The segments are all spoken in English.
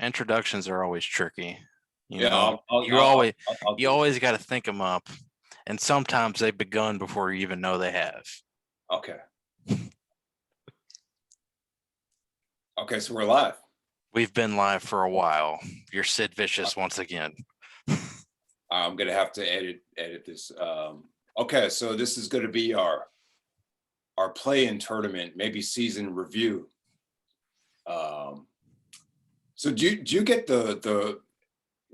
Introductions are always tricky. You Yeah, know, I'll I'll you I'll always I'll I'll you do it. always got to think them up, and sometimes they've begun before you even know they have. Okay. Okay, so we're live. We've been live for a while. You're Sid Vicious once again. I'm gonna have to edit this. Okay, so this is gonna be our play-in tournament, maybe season review. Um, so do you get the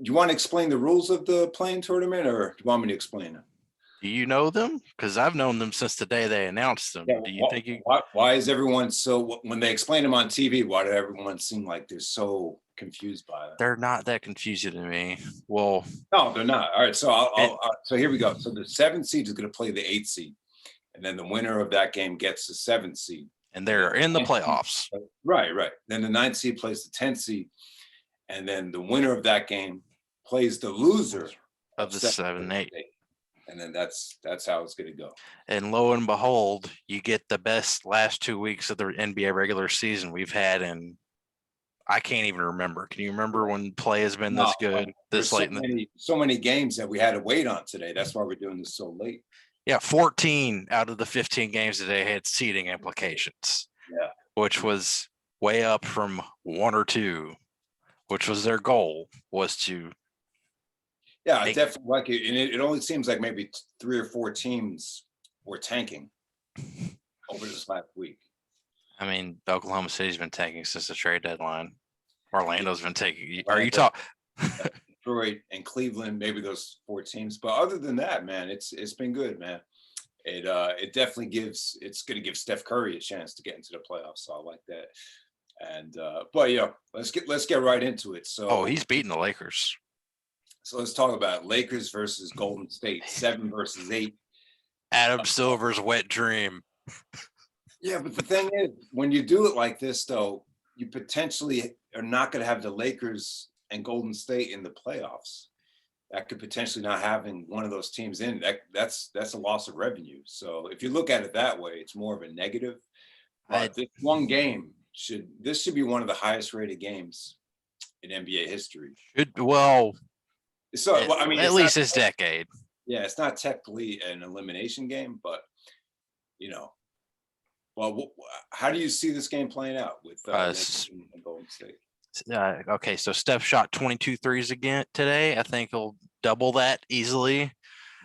do you want to explain the rules of the play-in tournament, or do you want me to explain them? Do you know them? Because I've known them since the day they announced Yeah. them. Do you think you? Why is everyone so when they explain them on TV? Why did everyone seem like they're so confused by them? They're not that confusing to me. Well, No, they're not. All right, so it, so here we go. So the seventh seed is going to play the eighth seed, and then the winner of that game gets the seventh seed, and and then they're in the the ninth seed, playoffs right. Then the ninth seed plays the tenth seed, and then the winner of that game plays the loser of of the seven, 7-8. eight, and then that's how it's going to go. And lo and behold, you get the best last 2 weeks of the NBA regular season we've had in I can't even remember. Can you remember when play has been No, this good, there's this late in the so many games that we had to wait on today. That's why we're doing this so late. yeah, 14 out of the 15 games today had seeding implications, Yeah, which was way up from one or two, which was their goal was to yeah, I make, definitely like it, and it only seems like maybe three or four teams were tanking over this last week. I mean, Oklahoma City's been tanking since the trade deadline. Orlando's been taking. Are you Atlanta, talking? Detroit, and Cleveland, maybe those four teams. But other than that, man, it's been good, man. It definitely it's going to give Steph Curry a chance to get into the playoffs. So I like that. And but yeah, let's get right into it. Oh, So he's beating the Lakers. let's talk about Lakers versus Golden State, 7 versus 8. Adam Silver's wet dream. Yeah, but the thing is, when you do it like this, though, you potentially are not going to have the Lakers and Golden State in the playoffs. That could potentially not having one of those teams in that's a loss of revenue. So if you look at it that way, it's more of a negative. I, But this one game should be one of the highest rated games in NBA history. well, So well, I mean, at it's not least this decade. yeah, it's not technically an elimination game, but you know, well, how do you see this game playing out with Lakers and Golden State? Okay, so Steph shot 22 threes again today. I think he'll double that easily.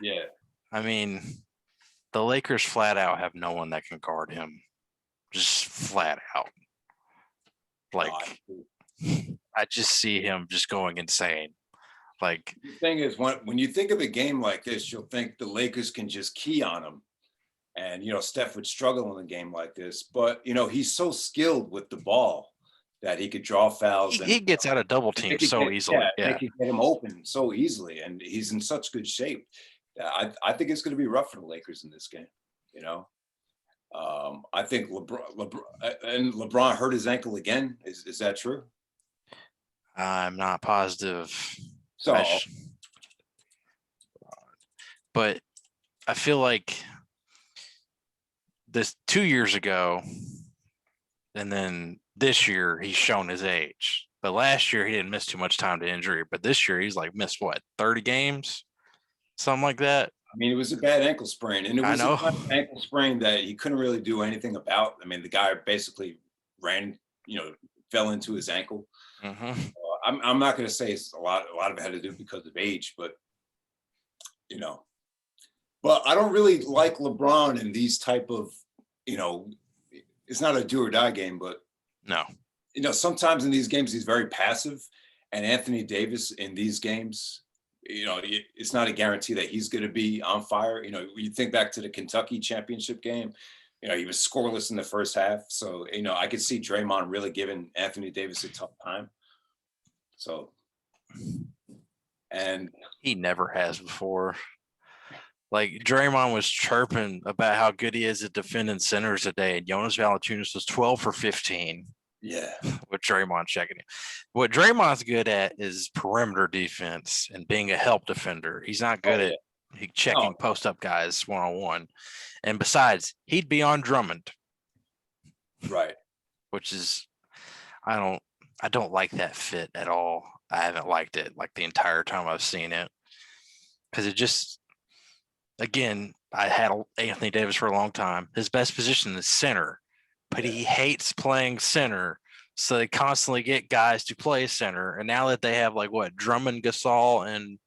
Yeah. I mean, the Lakers flat out have no one that can guard him. Just flat out. Like, I just see him just going insane. Like, the thing is, when you think of a game like this, you'll think the Lakers can just key on him. And, Steph would struggle in a game like this. But, he's so skilled with the ball that he could draw fouls. He gets out of double teams so easily. They could get him open so easily. And he's in such good shape. I think it's going to be rough for the Lakers in this game. I think LeBron hurt his ankle again. Is that true? I'm not positive. So, but I feel like this 2 years ago, and then this year he's shown his age. But last year he didn't miss too much time to injury. But this year he's like missed what 30 games, something like that. I mean, it was a bad ankle sprain, and it was a ankle sprain that he couldn't really do anything about. I mean, the guy basically fell into his ankle. Mm-hmm. I'm not going to say it's a lot of it had to do because of age, but but I don't really like LeBron in these type of, it's not a do or die game, but no, sometimes in these games he's very passive, and Anthony Davis in these games, it's not a guarantee that he's going to be on fire. You think back to the Kentucky championship game, he was scoreless in the first half. So, I could see Draymond really giving Anthony Davis a tough time. So, and he never has before. Like Draymond was chirping about how good he is at defending centers today, and Jonas Valanciunas was 12 for 15. Yeah, with Draymond checking it. What Draymond's good at is perimeter defense and being a help defender. He's not good at checking post up guys one-on-one. And besides, he'd be on Drummond. Right. Which is, I don't I don't like that fit at all. I haven't liked it like the entire time I've seen it because it just, again, I had Anthony Davis for a long time. His best position is center, but he hates playing center. So they constantly get guys to play center. And now that they have like what, Drummond, Gasol, and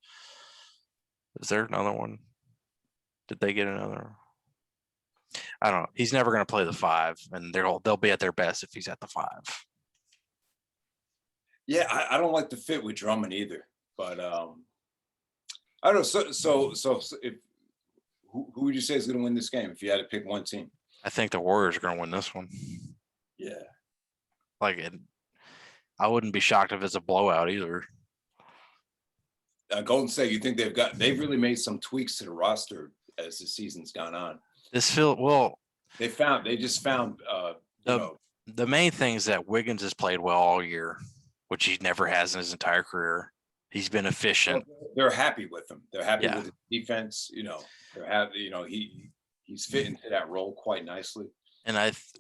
is there another one? Did they get another? I don't know. He's never going to play the 5, and they'll be at their best if he's at the 5. Yeah, I don't like the fit with Drummond either. But I don't know. So if who would you say is going to win this game if you had to pick one team? I think the Warriors are going to win this one. Yeah. Like, I wouldn't be shocked if it's a blowout either. Golden State, you think they've really made some tweaks to the roster as the season's gone on? They just found the main thing is that Wiggins has played well all year, which he never has in his entire career. He's been efficient. They're happy with him. They're happy with his defense. They're happy. He's fit into that role quite nicely. And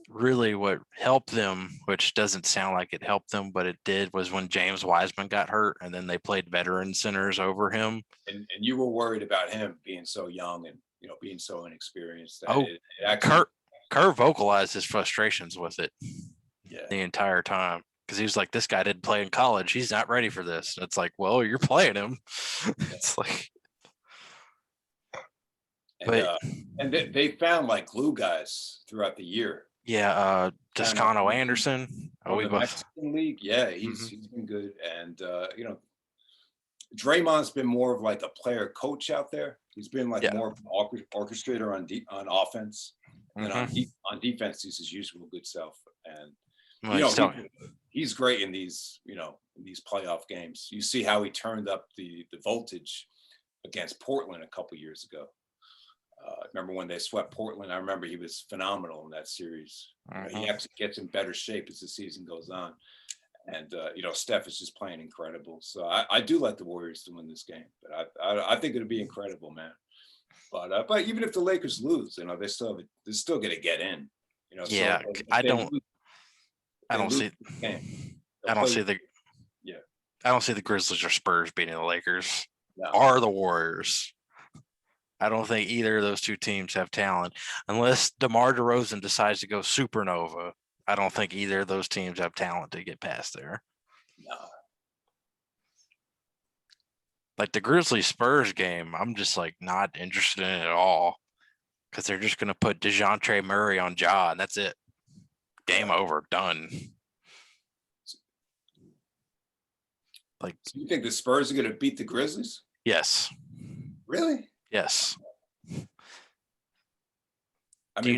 really what helped them, which doesn't sound like it helped them, but it did, was when James Wiseman got hurt, and then they played veteran centers over him. And you were worried about him being so young and being so inexperienced. Kerr vocalized his frustrations with it the entire time, because he was like, this guy didn't play in college. He's not ready for this. And it's like, well, you're playing him. It's like, and they found like glue guys throughout the year. Yeah, Toscano Anderson. The Mexican League. Yeah, he's been good. And Draymond's been more of like a player coach out there. He's been like more of an orchestrator on offense. And on defense, he's his usual good self. And he's great in these playoff games. You see how he turned up the voltage against Portland a couple years ago. Remember when they swept Portland? I remember he was phenomenal in that series. He actually gets in better shape as the season goes on. And, Steph is just playing incredible. So I do like the Warriors to win this game. But I think it'll be incredible, man. But even if the Lakers lose, they're still going to get in. Yeah, so I don't see the Grizzlies or Spurs beating the Lakers or the Warriors. I don't think either of those two teams have talent unless DeMar DeRozan decides to go supernova. I don't think either of those teams have talent to get past there. No. Like the Grizzlies Spurs game, I'm just like not interested in it at all, because they're just going to put DeJounte Murray on Ja, and that's it. Game over, done. Like, so you think the Spurs are going to beat the Grizzlies? Yes. Really? Yes. Do you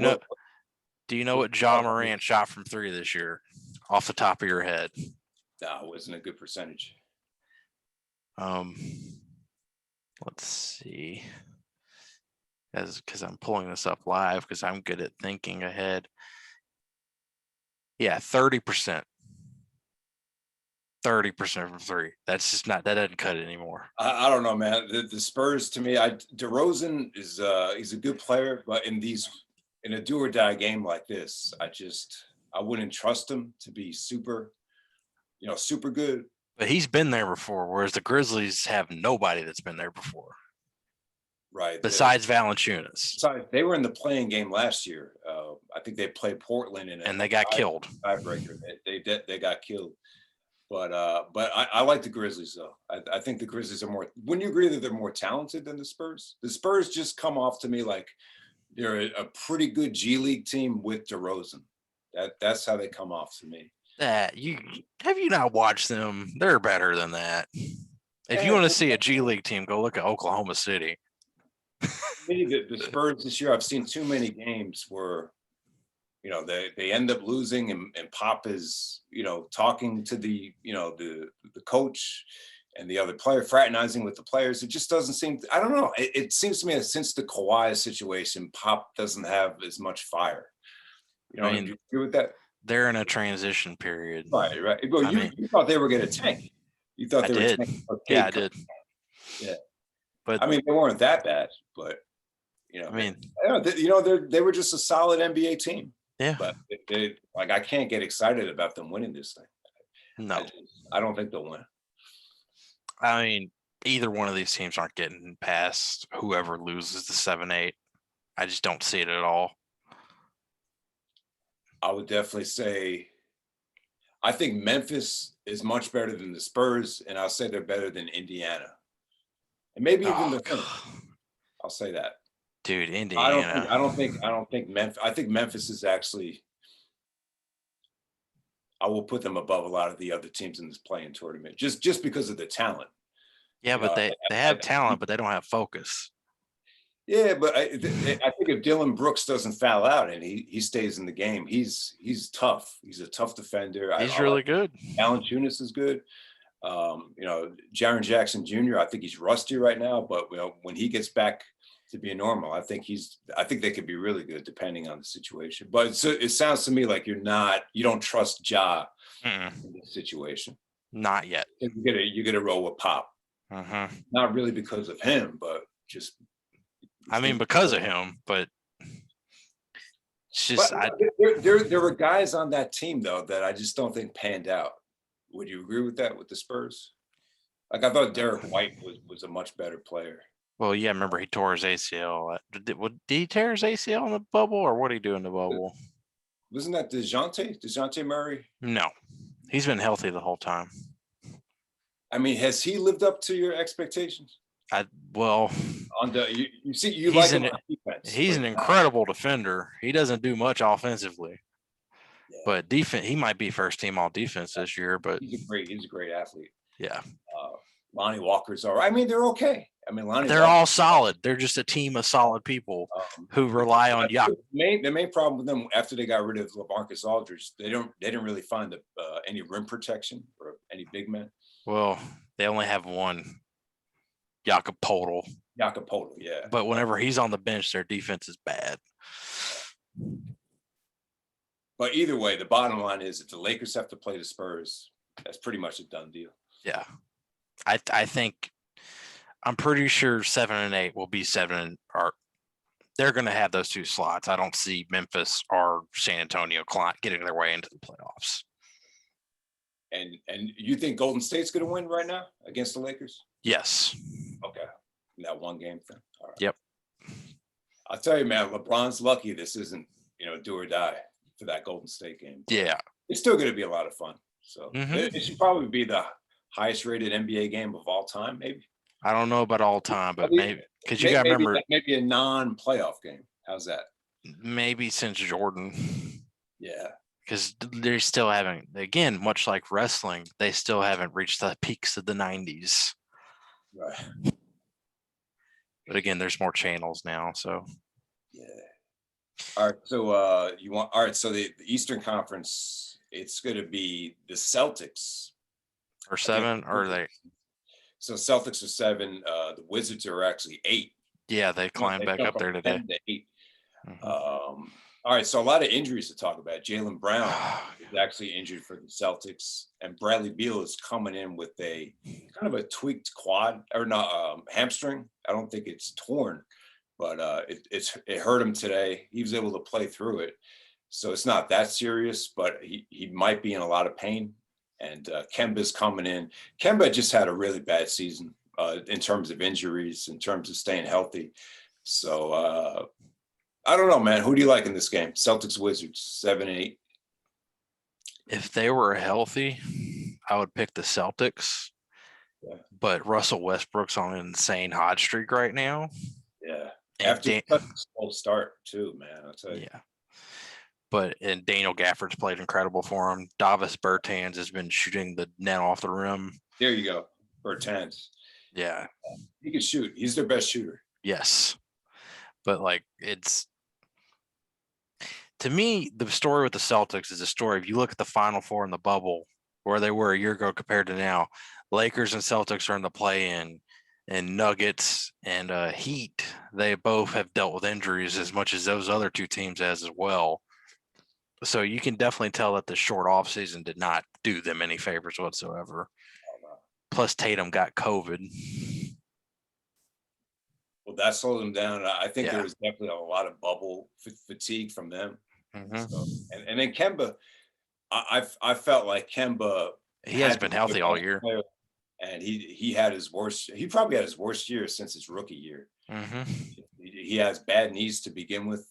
know what Ja Morant shot from 3 this year off the top of your head? No, it wasn't a good percentage. Let's see. Because I'm pulling this up live because I'm good at thinking ahead. Yeah, 30%. 30% from 3. That's just that doesn't cut it anymore. I don't know, man. The Spurs, to me, DeRozan is he's a good player, but in a do or die game like this, I wouldn't trust him to be super good. But he's been there before, whereas the Grizzlies have nobody that's been there before. Right. Besides Valanciunas. They were in the playing game last year. I think they played Portland and they got killed. Tiebreaker. They got killed. But I like the Grizzlies though. I think the Grizzlies are more. Wouldn't you agree that they're more talented than the Spurs? The Spurs just come off to me like they're a pretty good G League team with DeRozan. That's how they come off to me. Have you not watched them? They're better than that. If you want to see a G League team, go look at Oklahoma City. Me, the Spurs this year, I've seen too many games where, they end up losing and Pop is, talking to the coach and the other player, fraternizing with the players. It just doesn't seem, I don't know. It seems to me that since the Kawhi situation, Pop doesn't have as much fire. Do you agree with that? They're in a transition period. Right. Well, you thought they were going to tank. You thought they were tanking. Yeah, I did. Yeah. But they weren't that bad, but they were just a solid NBA team. Yeah. But I can't get excited about them winning this thing. No. I don't think they'll win. I mean, either one of these teams aren't getting past whoever loses the 7-8. I just don't see it at all. I would definitely say I think Memphis is much better than the Spurs, and I'll say they're better than Indiana. And maybe even the Thunder. I'll say that. Dude, Indiana. I don't think Memphis. I think Memphis is actually. I will put them above a lot of the other teams in this playing tournament, just because of the talent. Yeah, but they have talent, but they don't have focus. Yeah, but I think if Dylan Brooks doesn't foul out and he stays in the game, he's tough. He's a tough defender. He's really good. Alan Tunis is good. Jaren Jackson Jr. I think he's rusty right now, but when he gets back to being normal, I think they could be really good depending on the situation. But it sounds to me like you don't trust Ja in this situation. Not yet. You get to roll with Pop. Not really because of him, but just. I mean, because of him, but it's just. There were guys on that team though that I just don't think panned out. Would you agree with that with the Spurs? Like I thought Derek White was a much better player. Well, yeah, remember he tore his ACL. Did he tear his ACL in the bubble, or what did he do in the bubble? Wasn't that DeJounte Murray? No, he's been healthy the whole time. I mean, has he lived up to your expectations? You like him on defense. He's an incredible defender. He doesn't do much offensively, but defense, he might be first team all defense this year. But he's a great athlete. Yeah, Lonnie Walker's all right. I mean, they're okay. I mean, they're all solid. They're just a team of solid people who rely on Yak. The main problem with them after they got rid of LaMarcus Aldridge, they didn't really find any rim protection or any big men. Well, they only have one. Jakob Poeltl, yeah. But whenever he's on the bench, their defense is bad. But either way, the bottom line is if the Lakers have to play the Spurs, that's pretty much a done deal. Yeah. I think I'm pretty sure 7 and 8 will be 7 or they're going to have those two slots. I don't see Memphis or San Antonio getting their way into the playoffs. And you think Golden State's going to win right now against the Lakers? Yes. Okay. That one game thing. All right. Yep. I'll tell you, man, LeBron's lucky this isn't, do or die for that Golden State game. Yeah. It's still going to be a lot of fun. So it should probably be the highest rated NBA game of all time, maybe. I don't know about all time, but maybe because you got to remember. Maybe a non-playoff game. How's that? Maybe since Jordan. Yeah. Because they still haven't, again, much like wrestling, they still haven't reached the peaks of the 90s. Right. But again, there's more channels now, so. Yeah. All right. So so the Eastern Conference, it's going to be the Celtics. Or 7, or they? So Celtics are 7. The Wizards are actually 8. Yeah, they climbed back up there today. 10 to 8. All right, so a lot of injuries to talk about. Jaylen Brown is actually injured for the Celtics, and Bradley Beal is coming in with a kind of a tweaked quad or not hamstring. I don't think it's torn, but it hurt him today. He was able to play through it, so it's not that serious, but he might be in a lot of pain. And Kemba's coming in. Kemba just had a really bad season in terms of injuries, in terms of staying healthy. So. I don't know, man. Who do you like in this game? Celtics, Wizards, 7-8. If they were healthy, I would pick the Celtics. Yeah. But Russell Westbrook's on an insane hot streak right now. Yeah. After a slow start, too, man. I'll tell you. Yeah. And Daniel Gafford's played incredible for him. Davis Bertans has been shooting the net off the rim. There you go. Bertans. Yeah. He can shoot. He's their best shooter. Yes. But to me, the story with the Celtics is a story. If you look at the Final Four in the bubble, where they were a year ago compared to now, Lakers and Celtics are in the play-in, and Nuggets and Heat, they both have dealt with injuries as much as those other two teams as well. So you can definitely tell that the short offseason did not do them any favors whatsoever. Plus Tatum got COVID. Well, that slowed them down. I think there was definitely a lot of bubble fatigue from them. So, and then Kemba, I felt like Kemba He has been healthy all year. And he had his worst. He probably had his worst year since his rookie year. Mm-hmm. He has bad knees to begin with.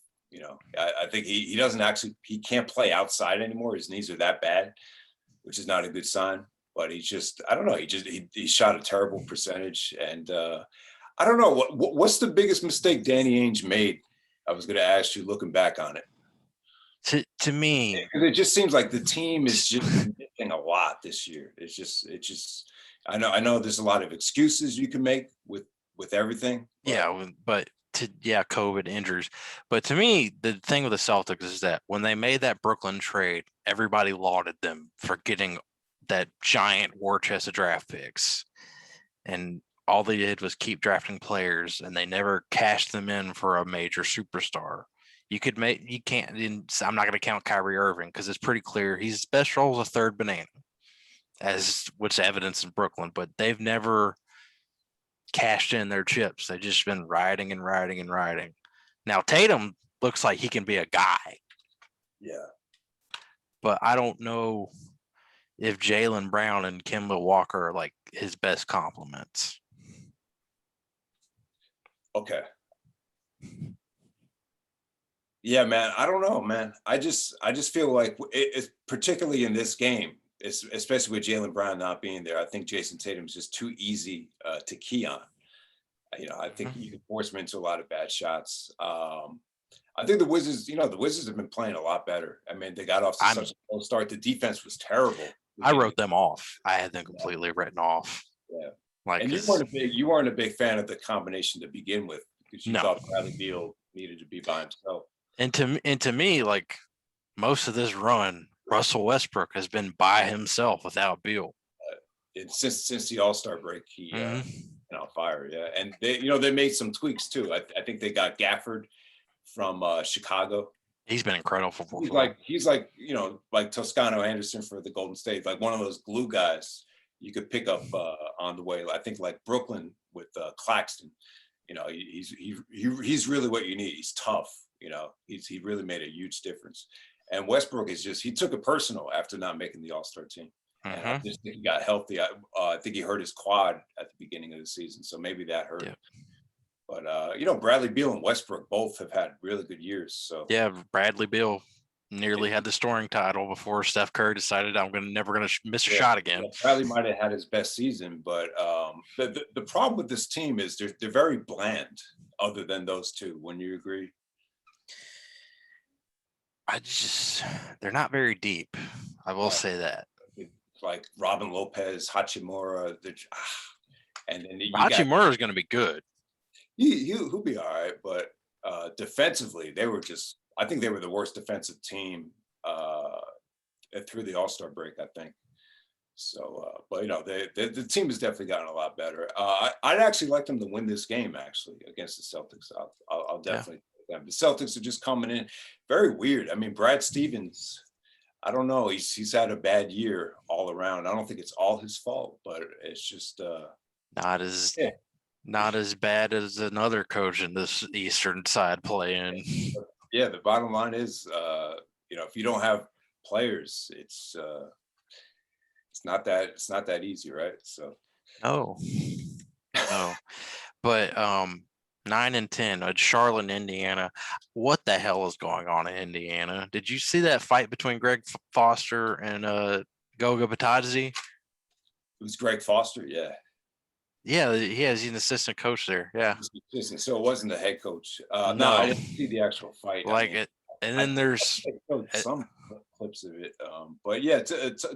I think he doesn't actually. He can't play outside anymore. His knees are that bad, which is not a good sign. But he's just. I don't know. He shot a terrible percentage, and I don't know what's the biggest mistake Danny Ainge made. I was going to ask you, looking back on it. To me, it just seems like the team is just missing a lot this year. It's just. I know there's a lot of excuses you can make with everything. But COVID injuries. But to me, the thing with the Celtics is that when they made that Brooklyn trade, everybody lauded them for getting that giant war chest of draft picks. And all they did was keep drafting players, and they never cashed them in for a major superstar. You can't, I'm not going to count Kyrie Irving because it's pretty clear his best role is a third banana, as what's evidence in Brooklyn, but they've never cashed in their chips. They've just been riding and riding and riding. Now Tatum looks like he can be a guy. Yeah. But I don't know if Jaylen Brown and Kemba Walker are like his best compliments. Okay. Yeah, man. I don't know, man. I just feel like it's particularly in this game, especially with Jaylen Brown not being there. I think Jason Tatum's just too easy to key on. I think you can force him into a lot of bad shots. I think the Wizards have been playing a lot better. I mean, they got off to such a slow start. The defense was terrible. I wrote them off. I had them completely written off. Yeah. And you weren't a big fan of the combination to begin with, because you thought Bradley Beal needed to be by himself. And to me, like most of this run, Russell Westbrook has been by himself without Beal. And since the All-Star break, he been on fire. Yeah, and they made some tweaks too. I think they got Gafford from Chicago. He's been incredible for he's like like Toscano Anderson for the Golden State, like one of those glue guys you could pick up on the way. I think like Brooklyn with Claxton. He's really what you need. He's tough. He really made a huge difference. And Westbrook he took it personal after not making the All-Star team. And I just think he got healthy. I think he hurt his quad at the beginning of the season, so maybe that hurt. Yeah. But Bradley Beal and Westbrook both have had really good years. So yeah, Bradley Beal nearly had the scoring title before Steph Curry decided never gonna miss a shot again. Yeah, Bradley might have had his best season, but the problem with this team is they're very bland. Other than those two, wouldn't you agree? They're not very deep. I will say that. Like Robin Lopez, Hachimura, and then Hachimura is going to be good. He'll be all right, but defensively, I think they were the worst defensive team through the All-Star break, I think. So, but the team has definitely gotten a lot better. I'd actually like them to win this game actually against the Celtics. I'll definitely take them. The Celtics are just coming in very weird. I mean, Brad Stevens, I don't know. He's had a bad year all around. I don't think it's all his fault, but it's just not as bad as another coach in this Eastern side playing. Yeah, the bottom line is, if you don't have players, it's not that easy, right? So no. But 9-10 at Charlotte, Indiana. What the hell is going on in Indiana? Did you see that fight between Greg Foster and Goga Batadze? It was Greg Foster, yeah. Yeah, he's an assistant coach there. Yeah. So it wasn't the head coach. No, I didn't see the actual fight. And then there's some clips of it. But yeah,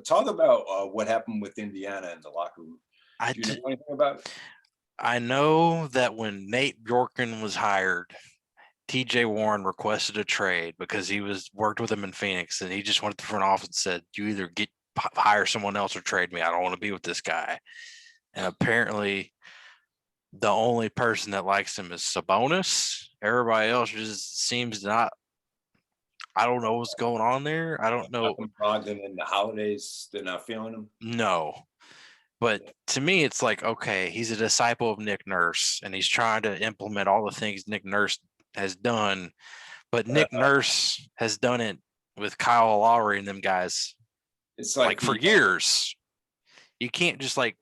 talk about what happened with Indiana in the locker room. Do you know anything about it? I know that when Nate Bjorken was hired, TJ Warren requested a trade because he worked with him in Phoenix, and he just went to the front office and said, "You either hire someone else or trade me. I don't want to be with this guy." And apparently, the only person that likes him is Sabonis. Everybody else just seems not. I don't know what's going on there. I don't know. Brogdon in the holidays, they're not feeling him. No. But to me, it's like, okay, he's a disciple of Nick Nurse, and he's trying to implement all the things Nick Nurse has done. But Nick Nurse has done it with Kyle Lowry and them guys. It's like for years. you can't just like.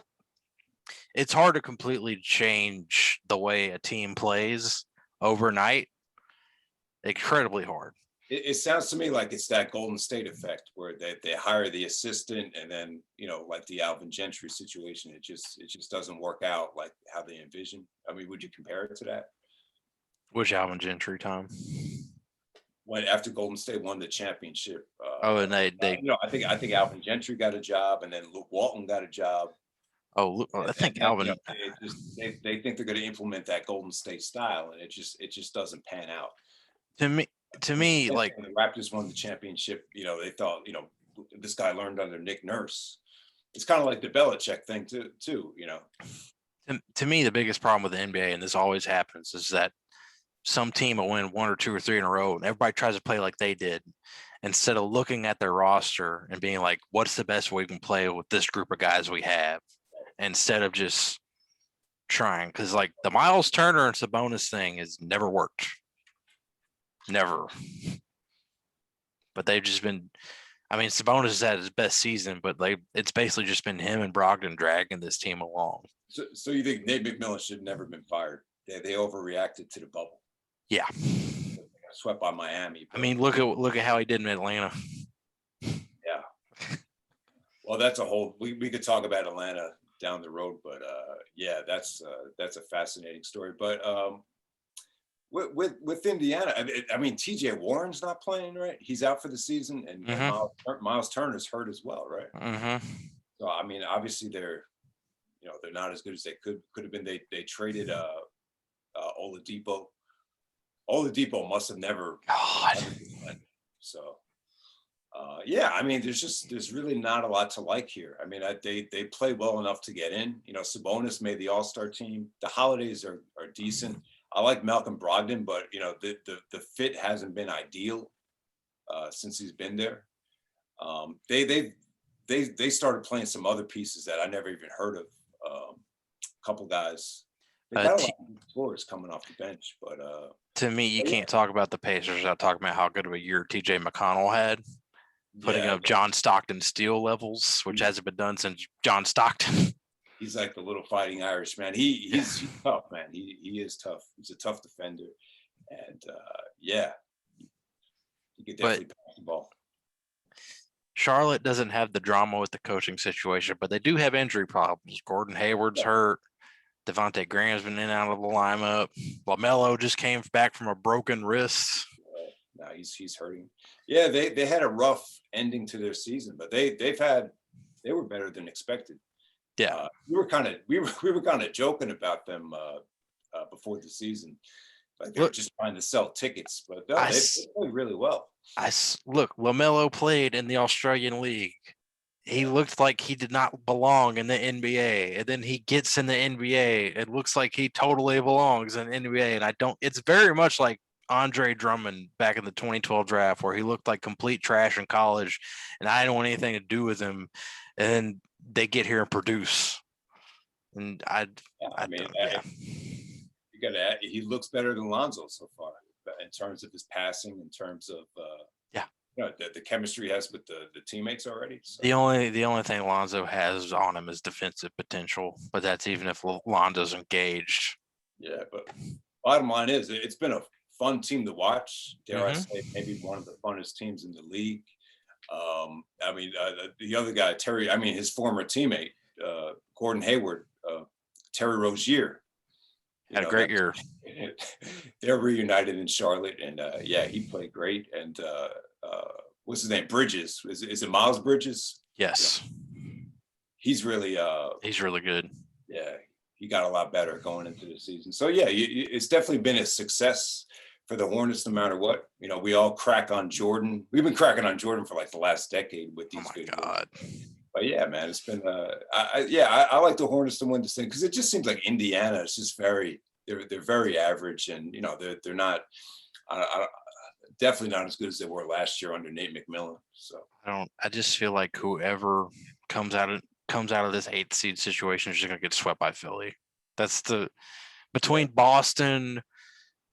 It's hard to completely change the way a team plays overnight. Incredibly hard. It sounds to me like it's that Golden State effect where they hire the assistant and then, like the Alvin Gentry situation, it just doesn't work out like how they envision. I mean, would you compare it to that? Which Alvin Gentry time? When after Golden State won the championship. And they I think Alvin Gentry got a job, and then Luke Walton got a job. I think And, Alvin. They think they're going to implement that Golden State style, and it just doesn't pan out. To me, like when the Raptors won the championship, they thought, this guy learned under Nick Nurse. It's kind of like the Belichick thing too. To me, the biggest problem with the NBA, and this always happens, is that some team will win 1 or 2 or 3 in a row, and everybody tries to play like they did, instead of looking at their roster and being like, "What's the best way we can play with this group of guys we have?" Instead of just trying, because like the Miles Turner and Sabonis thing has never worked. Never. But they've just been. I mean, Sabonis has had his best season, but it's basically just been him and Brogdon dragging this team along. So you think Nate McMillan should have never been fired? They overreacted to the bubble. Yeah. They got swept by Miami. I mean, look at how he did in Atlanta. Yeah. Well, that's a whole. We could talk about Atlanta down the road, but yeah, that's a fascinating story. But with Indiana, I mean, TJ Warren's not playing, right? He's out for the season, and Miles Turner's hurt as well, right? Mm-hmm. So I mean, obviously they're not as good as they could have been. They traded Oladipo. Oladipo must have never. God. So. Yeah, I mean, there's really not a lot to like here. I mean, they play well enough to get in. Sabonis made the All-Star team. The Holidays are decent. I like Malcolm Brogdon, but the fit hasn't been ideal since he's been there. They started playing some other pieces that I never even heard of. A couple guys. They got a lot of scorers coming off the bench, but to me, you can't talk about the Pacers without talking about how good of a year T.J. McConnell had. Putting up John Stockton steal levels, which hasn't been done since John Stockton. He's like the little fighting Irishman. He's tough, man. He is tough. He's a tough defender, and he could definitely pass the ball. Charlotte doesn't have the drama with the coaching situation, but they do have injury problems. Gordon Hayward's hurt. Devontae Graham's been in and out of the lineup. LaMelo just came back from a broken wrist. No, he's hurting. Yeah, they had a rough ending to their season, but they were better than expected. Yeah, we were kind of joking about them before the season, like they were just trying to sell tickets, but no, they played really well. LaMelo played in the Australian League. He looked like he did not belong in the NBA, and then he gets in the NBA. It looks like he totally belongs in the NBA, and it's very much like Andre Drummond back in the 2012 draft, where he looked like complete trash in college, and I didn't want anything to do with him. And then they get here and produce, and he looks better than Lonzo so far in terms of his passing, in terms of the chemistry he has with the teammates already. So. The only thing Lonzo has on him is defensive potential, but that's even if Lonzo's engaged. Yeah, but bottom line is it's been a fun team to watch. Dare I say, maybe one of the funnest teams in the league. I mean, the other guy, Terry. I mean, his former teammate, Gordon Hayward, Terry Rozier, had a great year. They're reunited in Charlotte, and he played great. And what's his name? Bridges. Is it Miles Bridges? Yes. He's really good. Yeah, he got a lot better going into the season. So yeah, it's definitely been a success for the Hornets, no matter what. We all crack on Jordan. We've been cracking on Jordan for like the last decade with these good God. But yeah, man, it's been I like the Hornets to win this thing because it just seems like Indiana is just they're very average, and they're not definitely not as good as they were last year under Nate McMillan. So I just feel like whoever comes out of this 8th seed situation is just gonna get swept by Philly. That's between Boston,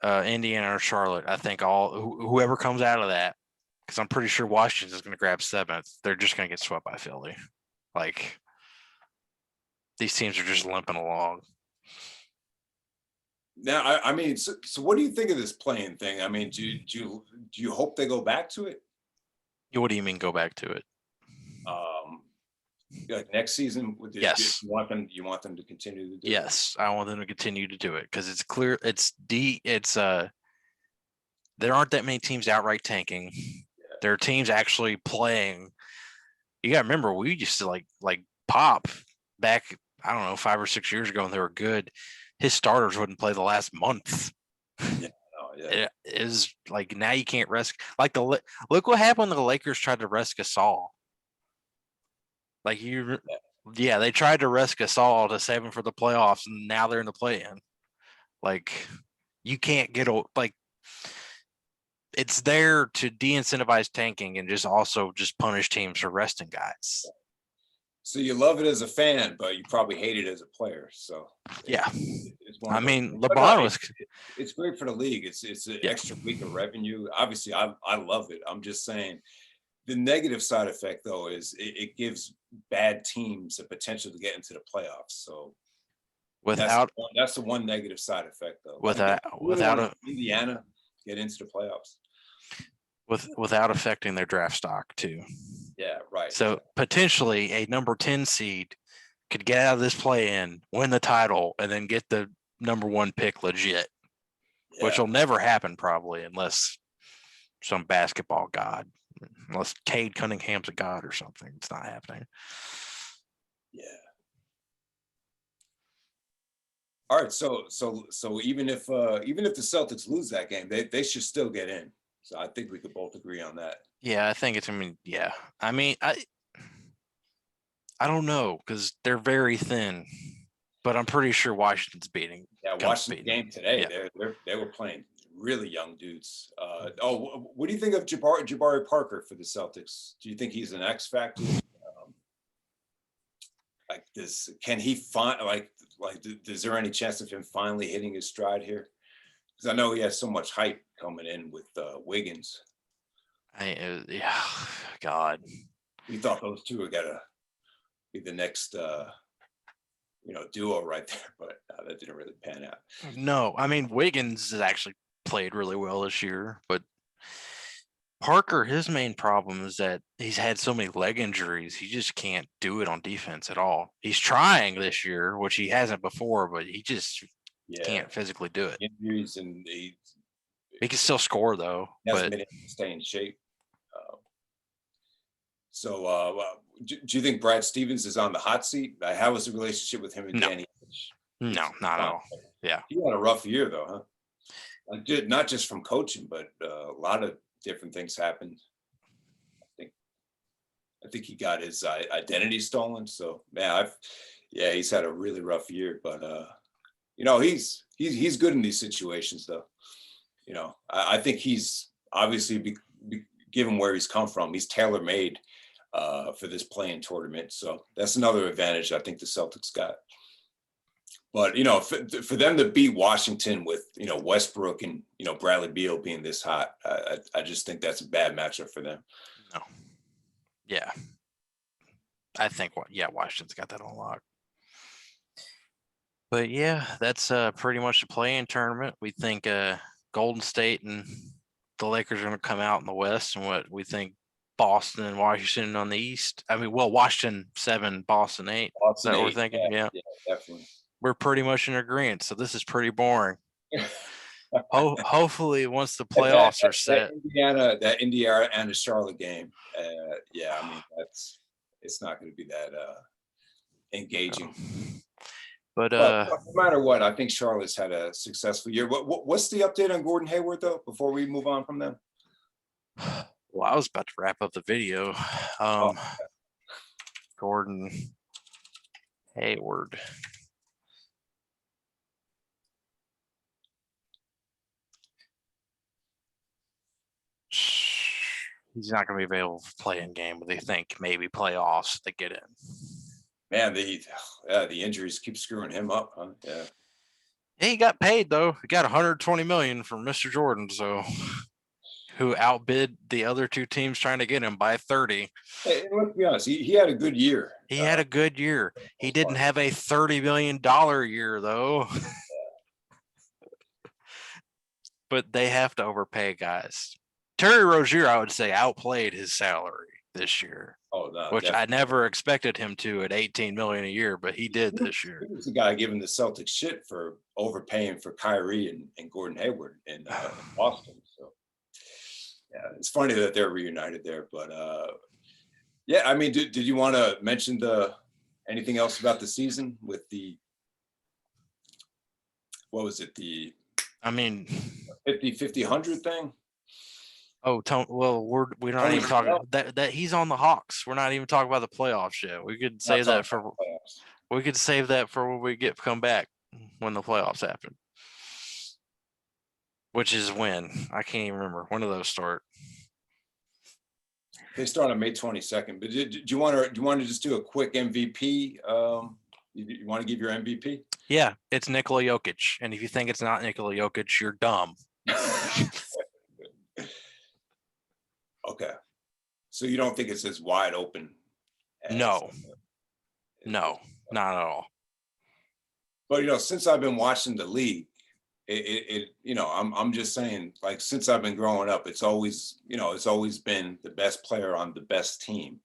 Indiana, or Charlotte. I think whoever comes out of that, because I'm pretty sure Washington is going to grab 7th. They're just going to get swept by Philly. Like, these teams are just limping along. Now, I mean, so what do you think of this playing thing? I mean, do you hope they go back to it? What do you mean go back to it? Like next season, Yes. you want them to continue to do it? Yes, I want them to continue to do it because it's clear there aren't that many teams outright tanking. There are teams actually playing. You got to remember, we used to like Pop back, I don't know, 5 or 6 years ago, and they were good. His starters wouldn't play the last month. Yeah, It is like now you can't rest. Like look what happened when the Lakers tried to rest Gasol. Like they tried to rest Gasol to save him for the playoffs, and now they're in the play-in. Like you can't get like it's there to de-incentivize tanking and just also just punish teams for resting guys. So you love it as a fan, but you probably hate it as a player. So yeah, I mean, LeBron was. It's great for the league. It's an extra week of revenue. Obviously, I love it. I'm just saying, the negative side effect though is it gives bad teams a potential to get into the playoffs. So that's the one negative side effect though. Without Indiana get into the playoffs. Without affecting their draft stock too. Yeah, right. So potentially a number 10 seed could get out of this play-in, win the title, and then get the number 1 pick legit, which will never happen probably unless some basketball god, unless Cade Cunningham's a god or something. It's not happening. Yeah. All right. So even if the Celtics lose that game, they should still get in. So I think we could both agree on that. Yeah, I think it's. I mean, I don't know because they're very thin, but I'm pretty sure Washington's beating. Yeah, Washington game today. Yeah. They were playing really young dudes. What do you think of Jabari Parker for the Celtics? Do you think he's an X factor? Like this, can he find is there any chance of him finally hitting his stride here? Because I know he has so much hype coming in with Wiggins. God. We thought those two were gonna be the next duo right there, but that didn't really pan out. No, I mean Wiggins has actually played really well this year, but Parker, his main problem is that he's had so many leg injuries. He just can't do it on defense at all. He's trying this year, which he hasn't before, but he just can't physically do it. Injuries, and he can still score though. He hasn't been able to stay in shape. Do you think Brad Stevens is on the hot seat? How was the relationship with him and Danny? No, not at all. Yeah, he had a rough year though, huh? Like, not just from coaching, but a lot of different things happened. I think he got his identity stolen. So he's had a really rough year. But he's good in these situations though. I think he's obviously given where he's come from, he's tailor made for this playing tournament. So that's another advantage I think the Celtics got. But for them to beat Washington with Westbrook and Bradley Beal being this hot, I just think that's a bad matchup for them. No. Yeah. I think Washington's got that on lock. But that's pretty much the play-in tournament. We think Golden State and the Lakers are going to come out in the West, and what we think Boston and Washington on the East. I mean, Washington 7, Boston 8. Is that what we're thinking? Yeah, definitely. We're pretty much in agreement. So this is pretty boring. Hopefully, once the playoffs are set, that Indiana and the Charlotte game. I mean, it's not going to be that engaging. But no matter what, I think Charlotte's had a successful year. What's the update on Gordon Hayward though? Before we move on from them. Well, I was about to wrap up the video. Gordon Hayward. He's not going to be available for play-in game, but they think maybe playoffs to get in. Man, the injuries keep screwing him up, huh? Yeah. He got paid though. He got $120 million from Mr. Jordan. So who outbid the other two teams trying to get him by 30. Hey, let's be honest. He had a good year. He had a good year. He didn't have a $30 million year, though. But they have to overpay guys. Terry Rozier, I would say, outplayed his salary this year. Oh, no, which definitely. I never expected him to at $18 million a year, but he did this year. He was the guy giving the Celtics shit for overpaying for Kyrie and Gordon Hayward in Boston. So, yeah, it's funny that they're reunited there. But, yeah, I mean, did you want to mention anything else about the season with what was it? The 50-100 thing? Oh, well, we're not even talking that he's on the Hawks. We're not even talking about the playoffs yet. We could save that for when we come back when the playoffs happen. Which is when? I can't even remember. When do those start? They start on May 22nd. But do you want to just do a quick MVP? You want to give your MVP? Yeah, it's Nikola Jokic. And if you think it's not Nikola Jokic, you're dumb. Okay. So you don't think it's as wide open? No, not at all. But, since I've been watching the league, I'm just saying, like, since I've been growing up, it's always been the best player on the best team.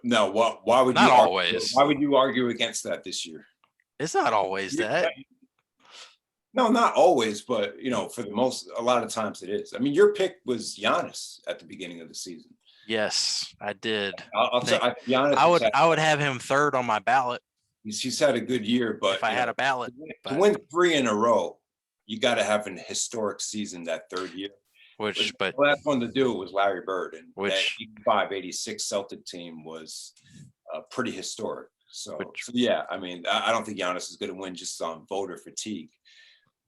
No, why would not you always? Why would you argue against that this year? It's not always that. No, not always, but for a lot of times it is. I mean, your pick was Giannis at the beginning of the season. Yes, I did. I'll tell Giannis. I would have him third on my ballot. He's had a good year, but if I had a ballot, to win 3 in a row, you got to have an historic season that third year. The last one to do it was Larry Bird, and that 85-86 Celtic team was pretty historic. So yeah, I mean, I don't think Giannis is going to win just on voter fatigue.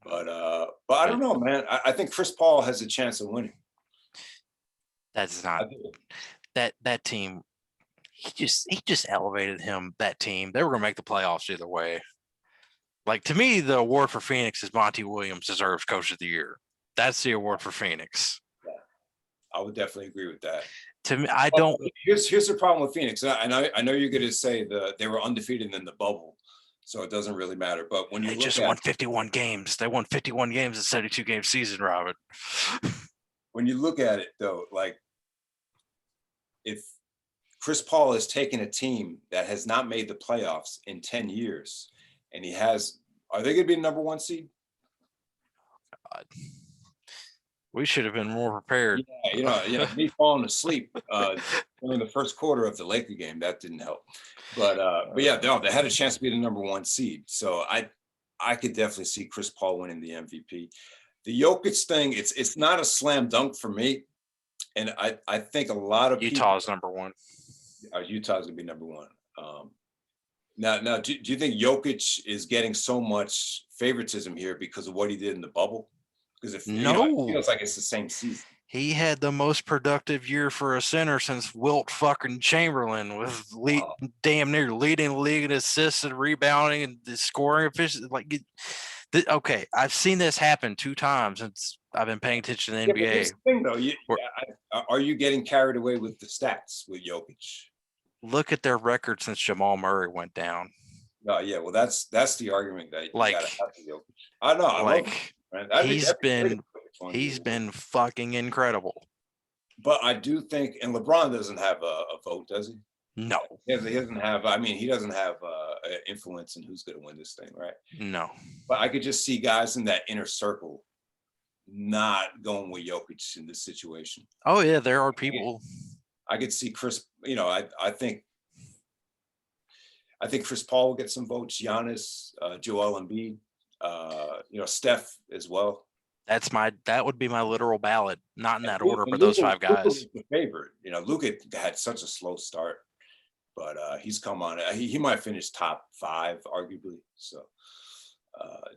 But I don't know, man. I think Chris Paul has a chance of winning. That's not that team. He just elevated him. That team, they were going to make the playoffs either way. Like, to me, the award for Phoenix is Monty Williams deserves Coach of the Year. That's the award for Phoenix. Yeah, I would definitely agree with that. To me, I don't. Here's the problem with Phoenix. I know you're going to say they were undefeated in the bubble, so it doesn't really matter. But when you won 51 games, they won 51 games in 72-game season, Robin. When you look at it, though, like, if Chris Paul has taken a team that has not made the playoffs in 10 years, and are they going to be the number 1 seed? God. We should have been more prepared. Yeah, me falling asleep during the first quarter of the Laker game, that didn't help. But yeah, they had a chance to be the number 1 seed. So I could definitely see Chris Paul winning the MVP. The Jokic thing, it's not a slam dunk for me. And I think a lot of Utah's number 1. Utah's gonna be number 1. Now, do you think Jokic is getting so much favoritism here because of what he did in the bubble? Because it feels like it's the same season. He had the most productive year for a center since Wilt fucking Chamberlain, with damn near leading the league in assists and rebounding and the scoring efficiency. Like, okay, I've seen this happen 2 times since I've been paying attention to the NBA. Here's the thing, though, are you getting carried away with the stats with Jokic? Look at their record since Jamal Murray went down. Yeah, well, that's the argument that you gotta have with Jokic. I know, I love him. Right? He's been fucking incredible. But I do think, and LeBron doesn't have a vote, does he? No. He doesn't have influence in who's going to win this thing, right? No. But I could just see guys in that inner circle not going with Jokic in this situation. Oh, yeah, there are people. I could see Chris, I think Chris Paul will get some votes, Giannis, Joel Embiid, Steph as well. That would be my literal ballot, not in that order, but those 5 guys. Luka's the favorite. Luka had such a slow start, but he's come on. He might finish top 5, arguably. So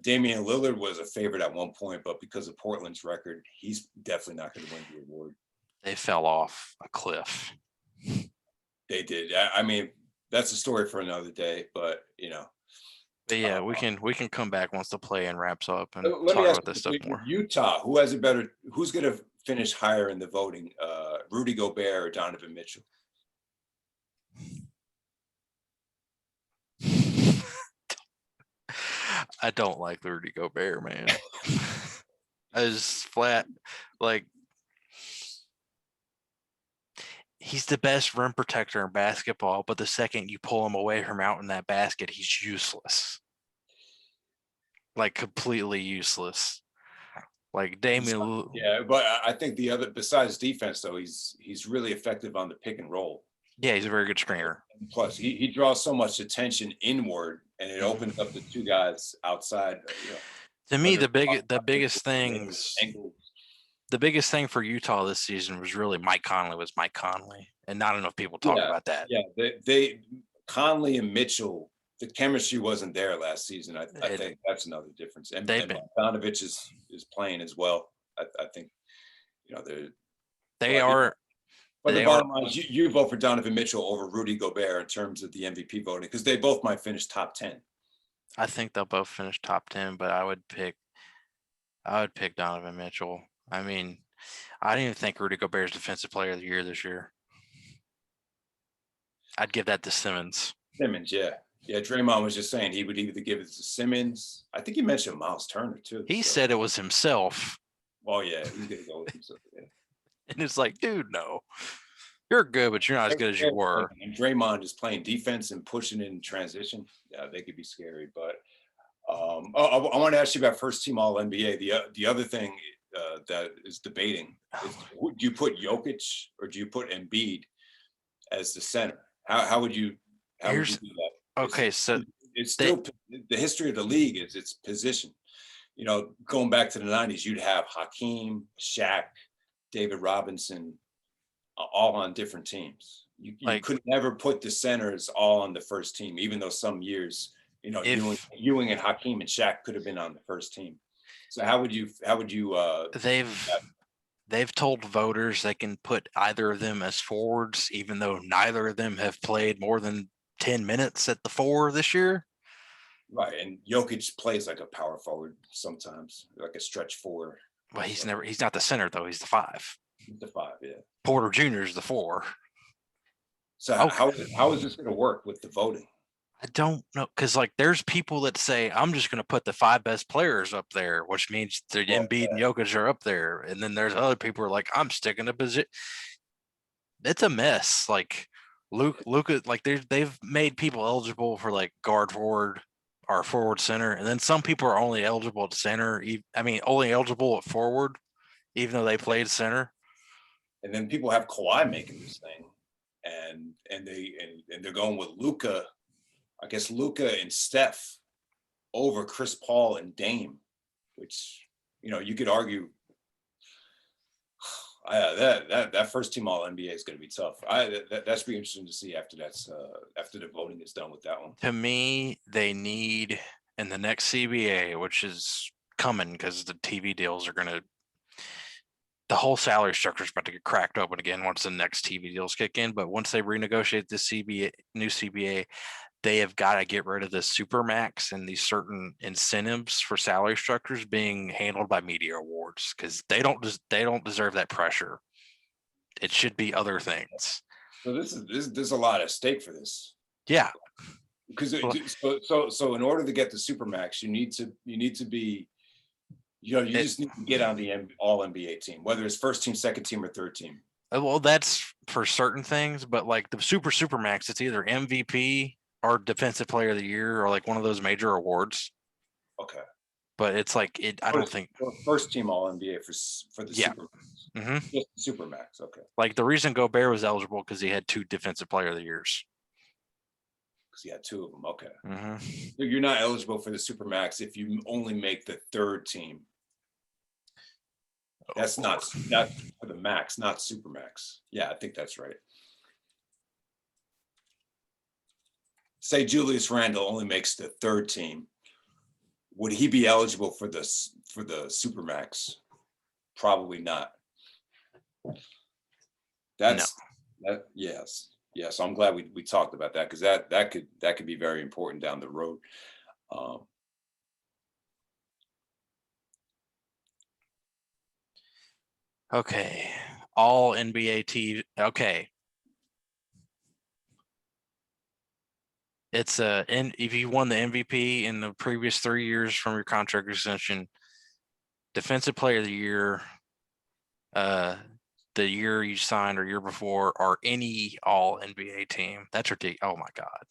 Damian Lillard was a favorite at one point, but because of Portland's record, he's definitely not going to win the award. They fell off a cliff. They did. I mean, that's a story for another day, but But yeah, we can come back once the play-in wraps up and talk about this stuff more. Utah, who's going to finish higher in the voting, Rudy Gobert or Donovan Mitchell? I don't like Rudy Gobert, man. I just flat like he's the best rim protector in basketball, but the second you pull him away from out in that basket, he's useless. Like completely useless. Like Damian. Yeah, but I think the other, besides defense, though, he's really effective on the pick and roll. Yeah, he's a very good screener. Plus, he draws so much attention inward, and it opens up the two guys outside. To me, the biggest thing for Utah this season was really Mike Conley, and not enough people talk about that. Yeah, they Conley and Mitchell, the chemistry wasn't there last season. I think that's another difference. And Bogdanovich is playing as well. I think they are. But the bottom line is you vote for Donovan Mitchell over Rudy Gobert in terms of the MVP voting, because they both might finish top 10. I think they'll both finish top 10, but I would pick Donovan Mitchell. I mean, I didn't even think Rudy Gobert is Defensive Player of the Year this year. I'd give that to Simmons. Yeah. Draymond was just saying he would either give it to Simmons. I think he mentioned Miles Turner too. He said it was himself. Oh yeah, he's gonna go with himself. Yeah. And it's like, dude, no, you're good, but you're not as good as you were. And Draymond is playing defense and pushing in transition. Yeah, they could be scary. But I want to ask you about first team All NBA. The other thing that is debating is, do you put Jokic or do you put Embiid as the center? How would you do that? Okay, so it's still the history of the league is its position. Going back to the 90s, you'd have Hakeem, Shaq, David Robinson, all on different teams. You could never put the centers all on the first team, even though some years, Ewing and Hakeem and Shaq could have been on the first team. So how would you? They've told voters they can put either of them as forwards, even though neither of them have played more than 10 minutes at the 4 this year. Right, and Jokic plays like a power forward sometimes, like a stretch 4. Well, he's not the center though. He's the 5. He's the 5, yeah. Porter Jr. is the 4. So how is this going to work with the voting? I don't know, because there's people that say I'm just going to put the 5 best players up there, which means the Embiid and Jokic are up there, and then there's other people who are like, I'm sticking to position. It's a mess. Luka, they've made people eligible for guard forward or forward center, and then some people are only eligible at center. Only eligible at forward, even though they played center. And then people have Kawhi making this thing, and they're going with Luka. I guess Luka and Steph over Chris Paul and Dame, which you could argue that first team All NBA is going to be tough. That's be interesting to see after the voting is done with that one. To me, they need in the next CBA, which is coming because the TV deals are going to. The whole salary structure is about to get cracked open again once the next TV deals kick in. But once they renegotiate this new CBA, they have got to get rid of the supermax and these certain incentives for salary structures being handled by media awards, because they don't deserve that pressure. It should be other things. So there's a lot at stake for this. Yeah, because so in order to get the supermax, you need to be. Just need to get on the All NBA team, whether it's first team, second team, or third team. Well, that's for certain things, but the supermax, it's either MVP or Defensive Player of the Year or one of those major awards. Okay. But it's I don't think first team All NBA for the supermax. Mm-hmm. Just the supermax. Okay. The reason Gobert was eligible because he had 2 Defensive Player of the Years. Because he had 2 of them. Okay. Mm-hmm. So you're not eligible for the supermax if you only make the third team. That's not for the max, not supermax. Yeah, I think that's right. Say Julius Randle only makes the third team. Would he be eligible for the supermax? Probably not. Yes. I'm glad we talked about that, because that could be very important down the road. Okay. All NBA TV. Okay. It's if you won the MVP in the previous 3 years from your contract extension, defensive player of the year, the year you signed or year before, or any all NBA team. That's ridiculous. Oh my God.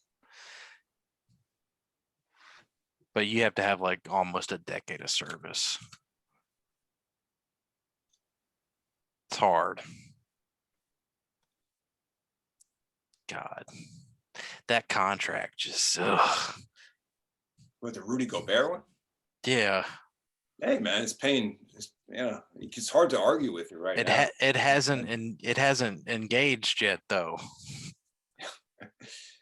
But you have to have like almost a decade of service. It's hard. God. That contract just With the Rudy Gobert one? Yeah. Hey man, it's paying. It's hard to argue with it right now. It hasn't engaged yet though.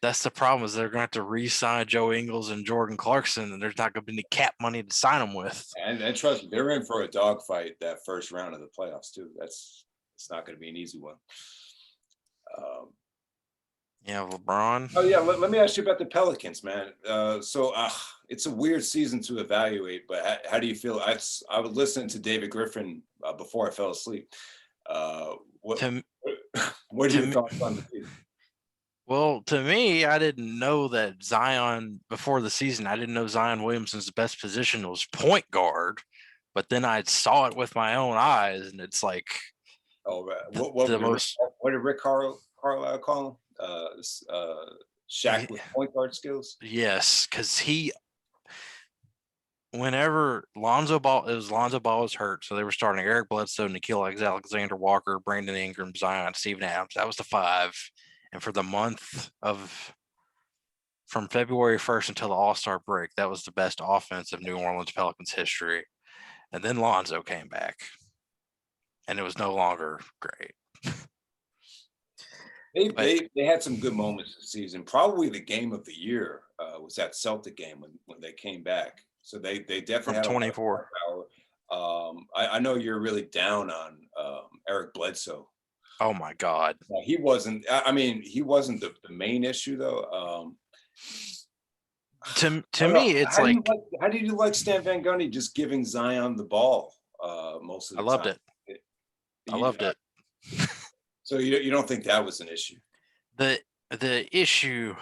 That's the problem, is they're going to have to re-sign Joe Ingles and Jordan Clarkson, and there's not going to be any cap money to sign them with. And trust me, they're in for a dogfight that first round of the playoffs too. It's not going to be an easy one. Yeah, LeBron. Oh yeah, let me ask you about the Pelicans, man. So it's a weird season to evaluate, but how do you feel? I was listening to David Griffin before I fell asleep. What are your thoughts on the season? Well, to me, I didn't know that Zion before the season. I didn't know Zion Williamson's best position was point guard, but then I saw it with my own eyes, and it's like, what did Rick Carlisle call him? Shaq with point guard skills. Yes, because whenever Lonzo Ball was hurt, so they were starting Eric Bledsoe, Nickeil Alexander Walker, Brandon Ingram, Zion, Steven Adams. That was the 5. And for the month from February 1st until the All-Star break, that was the best offense of New Orleans Pelicans history. And then Lonzo came back, and it was no longer great. They had some good moments this season. Probably the game of the year was that Celtic game when they came back. So they definitely had 24 power. I know you're really down on Eric Bledsoe. Oh my God. He wasn't. I mean, he wasn't the main issue though. To me, it's how do you like Stan Van Gundy just giving Zion the ball most of the time? I loved it. I loved it. So you don't think that was an issue? The issue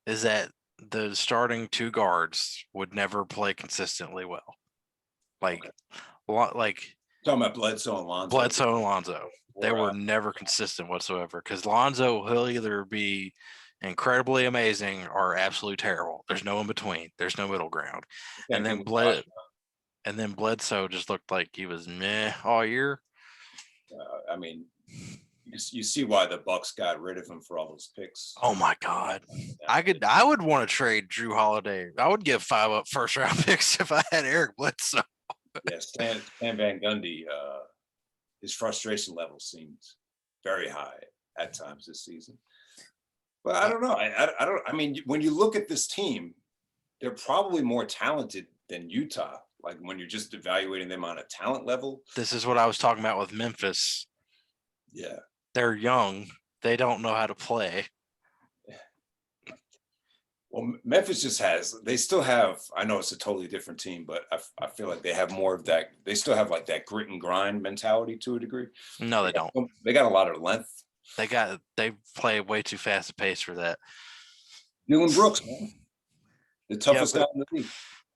is that the starting 2 guards would never play consistently well. Like talking about Bledsoe and Lonzo. They were never consistent whatsoever, because Lonzo, he'll either be incredibly amazing or absolutely terrible. There's no in between. There's no middle ground. And then Bledsoe just looked like he was meh all year. I mean, you see why the Bucks got rid of him for all those picks. Oh my God. I would want to trade Drew Holiday. I would give 5 up first round picks if I had Eric Bledsoe. Yes, Stan Van Gundy, his frustration level seems very high at times this season. But I don't know. I mean, when you look at this team, they're probably more talented than Utah. Like when you're just evaluating them on a talent level. This is what I was talking about with Memphis. Yeah. They're young. They don't know how to play. Well, Memphis they still have, I know it's a totally different team, but I feel like they have more of that. They still have like that grit and grind mentality to a degree. No, they don't. They got a lot of length. They play way too fast a pace for that. Dylan Brooks, man. The toughest guy in the league.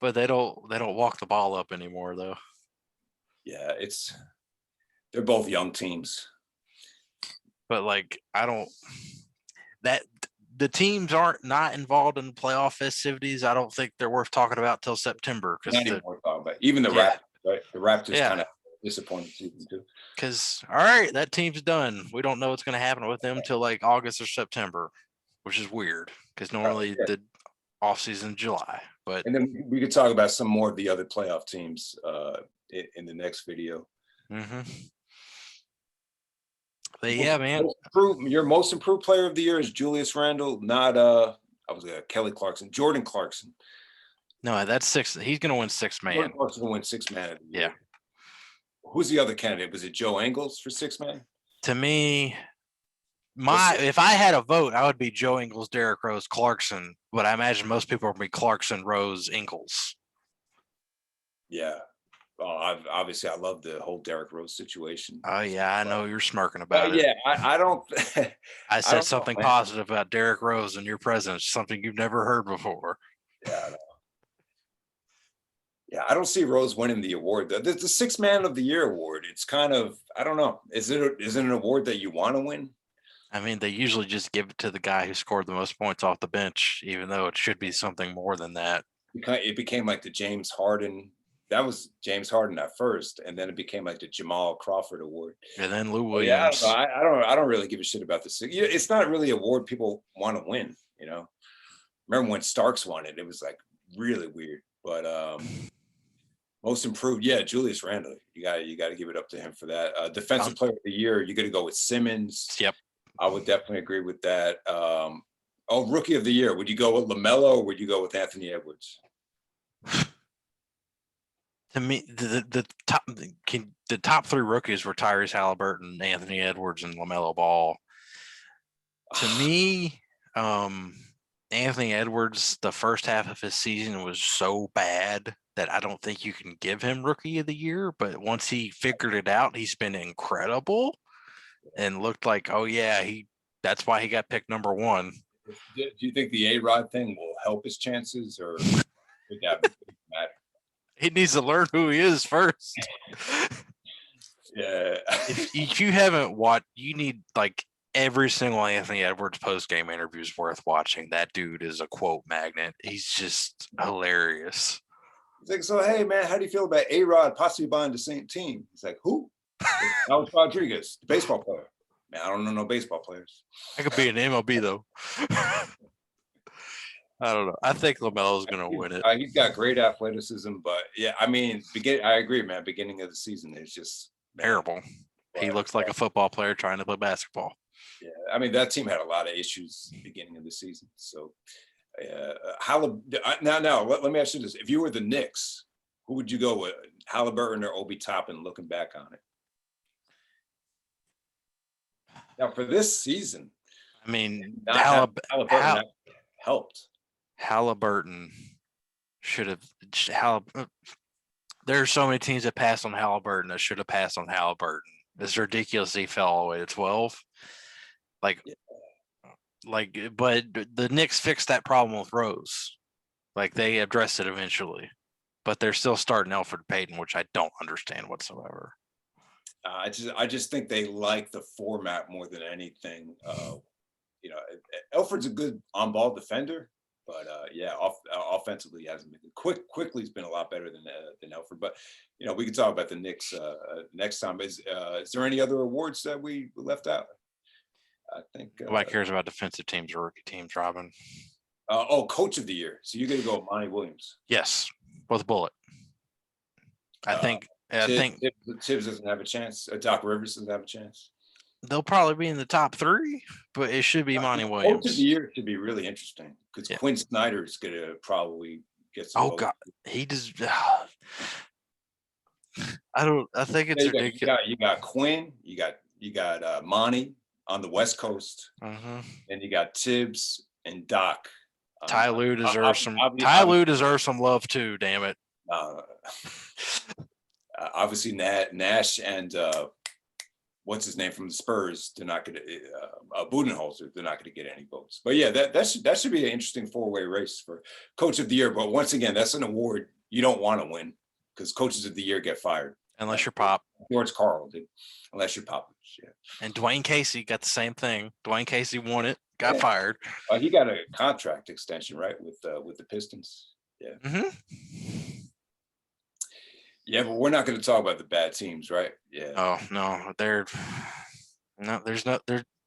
But they don't walk the ball up anymore though. Yeah, they're both young teams. But like the teams aren't not involved in playoff festivities. I don't think they're worth talking about till September. Not even worth talking about. Even the Raptors, right? The Raptors kind of disappointed season too. Because all right, that team's done. We don't know what's going to happen with them till like August or September, which is weird because normally the offseason July. But and then we could talk about some more of the other playoff teams in the next video. Mm-hmm. But yeah, man. Your most improved player of the year is Julius Randle, not Kelly Clarkson, Jordan Clarkson. No, that's 6. He's going to win 6 man. Jordan Clarkson will win 6 man of the year. Yeah. Who's the other candidate? Was it Joe Ingles for 6 man? To me, if I had a vote, I would be Joe Ingles, Derrick Rose, Clarkson. But I imagine most people would be Clarkson, Rose, Ingles. Yeah. Obviously, I love the whole Derrick Rose situation. Oh yeah, I But, know you're smirking about it. yeah, I don't. I I said don't know, something man. positive about Derrick Rose in your presence, something you've never heard before. Yeah, yeah, I don't see Rose winning the award. The Six Man of the Year award. It's kind of, I don't know. Is it an award that you want to win? I mean, they usually just give it to the guy who scored the most points off the bench, even though it should be something more than that. It became like the James Harden. That was James Harden at first, and then it became like the Jamal Crawford Award. And then Lou Oh yeah, I don't know. Williams. I don't really give a shit about this. It's not really an award people want to win. Remember when Starks won it? It was like really weird. But most improved, yeah, Julius Randle. You got to give it up to him for that. Defensive Player of the Year, you got to go with Simmons. Yep. I would definitely agree with that. Rookie of the Year, would you go with LaMelo or would you go with Anthony Edwards? To me, the top three rookies were Tyrese Halliburton, Anthony Edwards, and LaMelo Ball. To me, Anthony Edwards, the first half of his season was so bad that I don't think you can give him Rookie of the Year. But once he figured it out, he's been incredible and looked like, oh yeah, that's why he got picked number one. Do you think the A-Rod thing will help his chances, or would that matter? He needs to learn who he is first. Yeah. if you haven't watched, you need like every single Anthony Edwards post-game interview is worth watching. That dude is a quote magnet. He's just hilarious. He's like, so hey man, how do you feel about A-Rod possibly buying the same team? He's like, who? Alex Rodriguez, the baseball player. Man, I don't know no baseball players. I could be an MLB though. I don't know. I think LaMelo's going to win it. He's got great athleticism, but yeah, I mean, I agree, man. Beginning of the season is just terrible. He looks like a football player trying to play basketball. Yeah, I mean that team had a lot of issues beginning of the season. So, now let me ask you this: if you were the Knicks, who would you go with, Halliburton or Obi Toppin? Looking back on it, now for this season, I mean, Halliburton helped. Halliburton should have. There are so many teams that passed on Halliburton that should have passed on Halliburton. It's ridiculous he fell all the way to 12. But the Knicks fixed that problem with Rose. Like they addressed it eventually, but they're still starting Elfrid Payton, which I don't understand whatsoever. I just think they like the format more than anything. Elfrid's a good on-ball defender, but offensively he hasn't been good. Quickly has been a lot better than Elfrid. But we can talk about the Knicks next time. Is there any other awards that we left out? I think nobody cares about defensive teams or rookie teams, Robin. Coach of the Year. So you're going to go with Monty Williams? Yes, with Bullet. I think Tibbs doesn't have a chance. Doc Rivers doesn't have a chance. They'll probably be in the top three, but it should be Monty Williams. Coach of the Year should be really interesting because Quinn Snyder is going to probably get some. Oh God, he does. I think it's ridiculous. You got Quinn. You got Monty on the West Coast, and you got Tibbs and Doc. Ty Lue deserves some love too. Damn it. Obviously, Nash and what's his name from the Spurs? They're not going to Budenholzer. They're not going to get any votes. But yeah, that should be an interesting four-way race for Coach of the Year. But once again, that's an award you don't want to win because Coaches of the Year get fired unless you're Pop. George Karl did, unless you're Popovich. Yeah. And Dwayne Casey got the same thing. Dwayne Casey won it, got fired. He got a contract extension, right, with the Pistons. Yeah. Mm-hmm. Yeah, but we're not going to talk about the bad teams, right? Yeah. Oh no,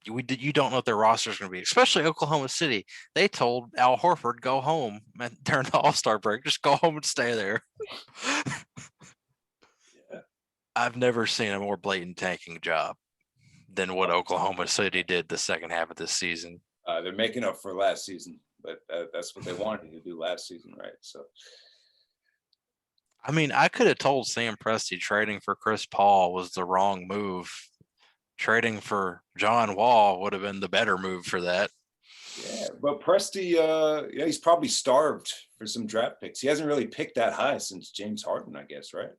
you don't know what their roster is going to be, especially Oklahoma City. They told Al Horford go home during the All-Star break. Just go home and stay there. Yeah. I've never seen a more blatant tanking job than what Oklahoma City did the second half of this season. They're making up for last season, but that's what they wanted to do last season, right? So. I mean, I could have told Sam Presti trading for Chris Paul was the wrong move. Trading for John Wall would have been the better move for that. Yeah, but Presti, he's probably starved for some draft picks. He hasn't really picked that high since James Harden, I guess, right?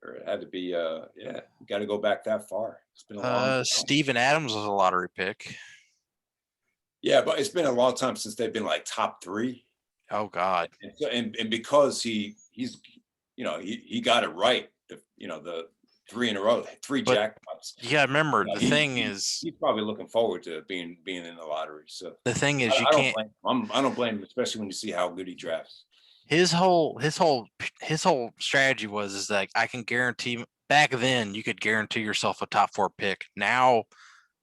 or it had to be. Yeah, you got to go back that far. It's been a long time. Steven Adams was a lottery pick. Yeah, but it's been a long time since they've been like top 3. Oh God. And because he's he got it right. The 3 in a row, 3 jackpots. You gotta remember the thing is he's probably looking forward to being in the lottery. So the thing is I don't blame him, especially when you see how good he drafts. His whole strategy was like I can guarantee. Back then, you could guarantee yourself a top 4 pick. Now,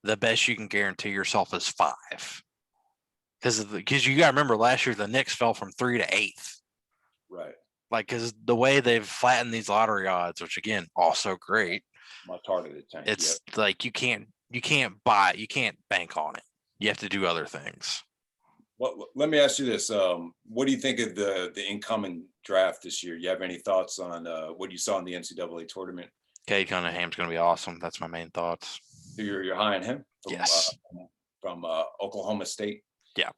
the best you can guarantee yourself is 5. Because you got to remember last year the Knicks fell from 3 to 8th. Right. Like because the way they've flattened these lottery odds, which again also great. My targeted tank. It's like you can't bank on it. You have to do other things. Well, let me ask you this: what do you think of the incoming draft this year? You have any thoughts on what you saw in the NCAA tournament? Cade Cunningham's going to be awesome. That's my main thoughts. So you're high on him? Yes. From Oklahoma State. Yeah.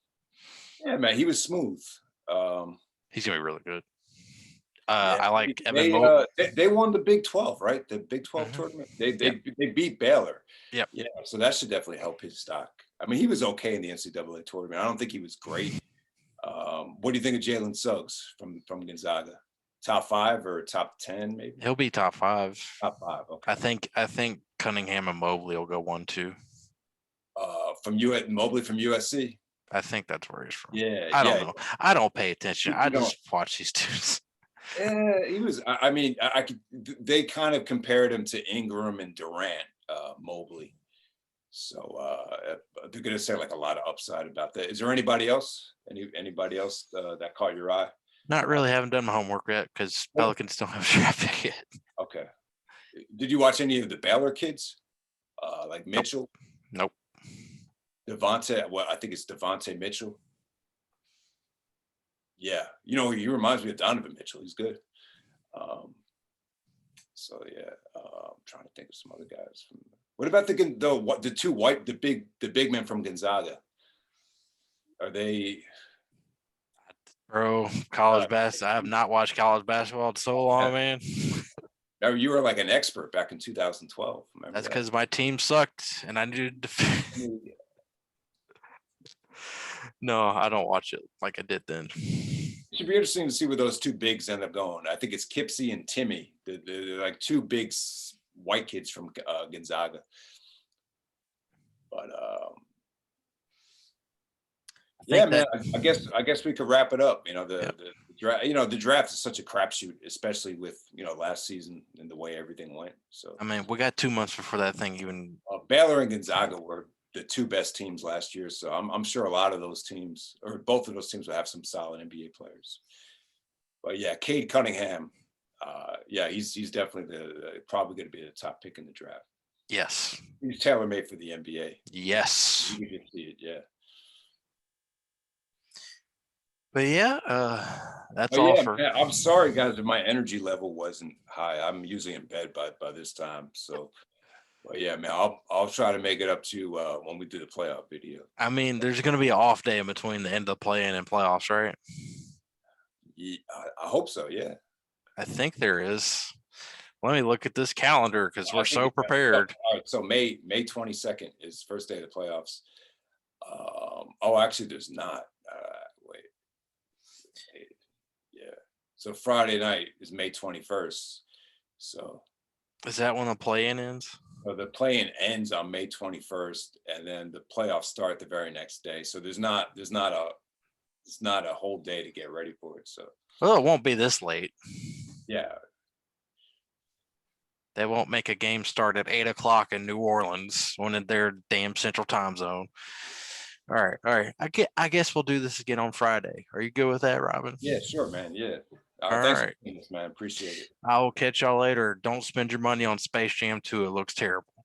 Yeah, man, he was smooth. He's going to be really good. Yeah, I like Evan Mobley. They won the Big 12, right? The Big 12 tournament. They beat Baylor. Yep. Yeah. So that should definitely help his stock. I mean, he was okay in the NCAA tournament. I don't think he was great. What do you think of Jalen Suggs from Gonzaga? Top 5 or top 10, maybe? He'll be top 5. Top 5. Okay. I think Cunningham and Mobley will go 1-2. Mobley from USC. I think that's where he's from. Yeah. I don't know. I don't pay attention. I just watch these dudes. Yeah, he was. I mean, they kind of compared him to Ingram and Durant, Mobley. So they're going to say like a lot of upside about that. Is there anybody else? Anybody else that caught your eye? Not really. Haven't done my homework yet because Pelicans don't have a draft pick yet. Okay. Did you watch any of the Baylor kids? Like Mitchell? Nope. Devontae. Well, I think it's Devontae Mitchell. Yeah, he reminds me of Donovan Mitchell. He's good. So yeah, I'm trying to think of some other guys. What about the big men from Gonzaga? Are they? Bro, college basketball. I have not watched college basketball in so long, man. No, you were like an expert back in 2012. That's because my team sucked and I needed to. No, I don't watch it like I did then. It should be interesting to see where those 2 bigs end up going. I think it's Kipsey and Timmy. They're like 2 big white kids from Gonzaga. But yeah, man. I guess we could wrap it up. The draft. The draft is such a crapshoot, especially with last season and the way everything went. So I mean, we got 2 months before that thing even. Baylor and Gonzaga were the 2 best teams last year. So I'm sure a lot of those teams, or both of those teams, will have some solid NBA players. But yeah, Cade Cunningham, he's definitely probably going to be the top pick in the draft. Yes. He's tailor-made for the NBA. Yes. You can see it, yeah. But yeah, that's all for. Man, I'm sorry, guys, if my energy level wasn't high. I'm usually in bed by this time, so. Well, yeah, man, I'll try to make it up to you when we do the playoff video. I mean, there's going to be an off day in between the end of the play-in and playoffs, right? Yeah, I hope so. Yeah, I think there is. Let me look at this calendar because we're so prepared. All right, so May 22nd is first day of the playoffs. Actually, there's not. Wait. Yeah. So Friday night is May 21st. So. Is that when the play-in ends? So the play-in ends on May 21st, and then the playoffs start the very next day. So it's not a whole day to get ready for it. So well, it won't be this late. Yeah. They won't make a game start at 8:00 in New Orleans when in their damn central time zone. All right. I guess we'll do this again on Friday. Are you good with that, Robin? Yeah, sure, man. Yeah. Thanks for doing this, man. Appreciate it. I will catch y'all later. Don't spend your money on Space Jam 2. It looks terrible.